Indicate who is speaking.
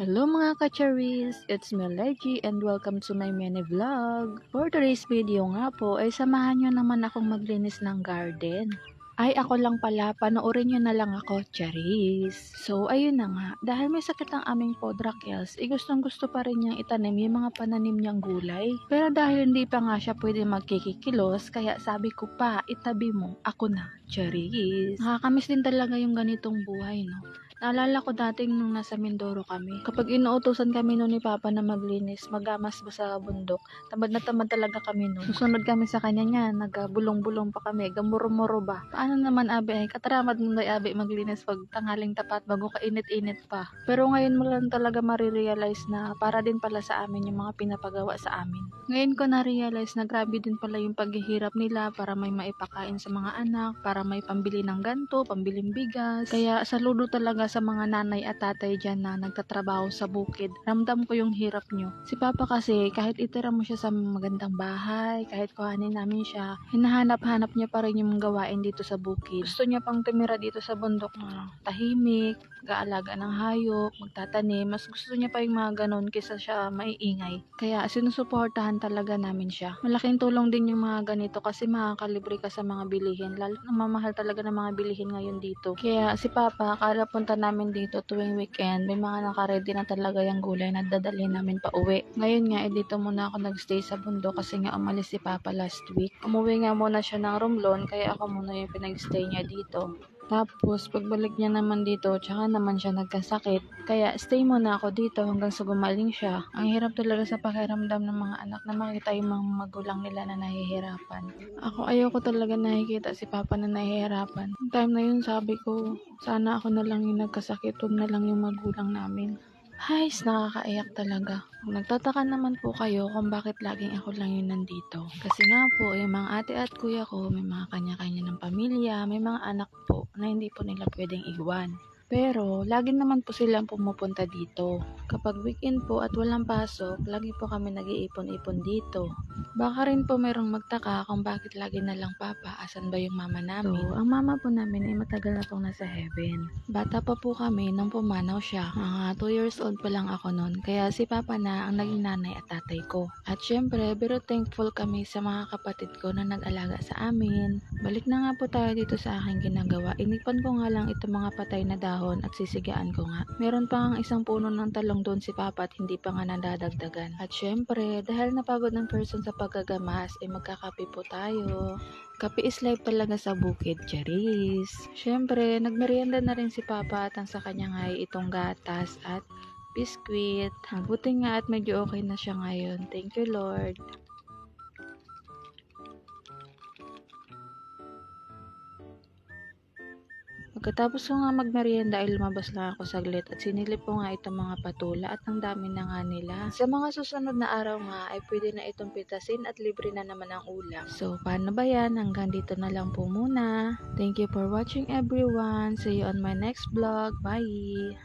Speaker 1: Hello mga kacharis! It's me Leggy and welcome to my mini vlog. For today's video nga po ay samahan nyo naman akong maglinis ng garden. Ay ako lang pala, panoorin nyo na lang ako, charis. So ayun na nga, dahil may sakit ang aming podrakels, gustong gusto pa rin niyang itanim yung mga pananim niyang gulay. Pero dahil hindi pa nga siya pwede magkikikilos, kaya sabi ko pa, itabi mo, ako na, charis. Nakakamiss din talaga yung ganitong buhay, no? Naalala ko dating nung nasa Mindoro kami. Kapag inuutosan kami noon ni Papa na maglinis, magamas ba sa bundok, tamad na tamad talaga kami noon. Susunod kami sa kanya niya, nagbulong-bulong pa kami, gamuro-muro ba. Paano naman abi ay kataramad mo na abi maglinis pag tanghaling tapat bago kainit-init pa. Pero ngayon mo lang talaga marirealize na para din pala sa amin yung mga pinapagawa sa amin. Ngayon ko na-realize na grabe din pala yung paghihirap nila para may maipakain sa mga anak, para may pambili ng ganto, pambiling bigas. Kaya saludo talaga sa mga nanay at tatay dyan na nagtatrabaho sa bukid. Ramdam ko yung hirap nyo. Si Papa kasi, kahit itira mo siya sa magandang bahay, kahit kuhanin namin siya, hinahanap-hanap niya pa rin yung gawain dito sa bukid. Gusto niya pang tumira dito sa bundok na tahimik, gaalaga ng hayop, magtatanim. Mas gusto niya pa yung mga ganon kaysa siya maiingay. Kaya sinusuportahan talaga namin siya. Malaking tulong din yung mga ganito kasi makakalibre ka sa mga bilihin. Lalo na mamahal talaga ng mga bilihin ngayon dito. Kaya si Papa, kada punta namin dito tuwing weekend, may mga nakaredy na talaga yung gulay na dadalhin namin pa uwi. Ngayon nga, dito muna ako nagstay sa bundok kasi nga umalis si Papa last week. Umuwi nga muna siya ng Romblon, kaya ako muna yung pinagstay niya dito. Tapos, pagbalik niya naman dito, tsaka naman siya nagkasakit. Kaya, stay muna ako dito hanggang sa gumaling siya. Ang hirap talaga sa pakiramdam ng mga anak na makita yung mga magulang nila na nahihirapan. Ako, ayoko talaga nakikita si Papa na nahihirapan. Yung time na yun, sabi ko, sana ako na lang yung nagkasakit, huwag na lang yung magulang namin. Hays, nakakaiyak talaga. Kung nagtataka naman po kayo kung bakit laging ako lang yung nandito. Kasi nga po, yung mga ate at kuya ko, may mga kanya-kanya ng pamilya, may mga anak po na hindi po nila pwedeng iwan. Pero, lagi naman po silang pumupunta dito. Kapag weekend po at walang pasok, lagi po kami nag-iipon-ipon dito. Baka rin po mayroong magtaka kung bakit lagi na lang Papa, asan ba yung mama namin? So, ang mama po namin ay matagal na pong nasa heaven. Bata pa po kami nung pumanaw siya. Mga 2 years old pa lang ako noon. Kaya si Papa na ang naging nanay at tatay ko. At syempre, pero thankful kami sa mga kapatid ko na nag-alaga sa amin. Balik na nga po tayo dito sa aking ginagawa. Inipan ko nga lang itong mga patay na dahon at sisigaan ko nga. Meron pa ang isang puno ng talong doon si Papa at hindi pa nga nadadagdagan. At syempre, dahil napagod ng person sa pagagamas, ay magkakape po tayo. Kape is life talaga sa bukid, charis. Syempre, nagmerienda na rin si Papa at ang sa kanya nga ay itong gatas at biskwit. Buti nga at medyo okay na siya ngayon. Thank you, Lord. Pagkatapos ko nga magmerienda ay lumabas lang ako saglit at sinilip ko nga itong mga patula at ang dami na nga nila. Sa mga susunod na araw nga ay pwede na itong pitasin at libre na naman ang ulam. So paano ba yan? Hanggang dito na lang po muna. Thank you for watching everyone. See you on my next vlog. Bye!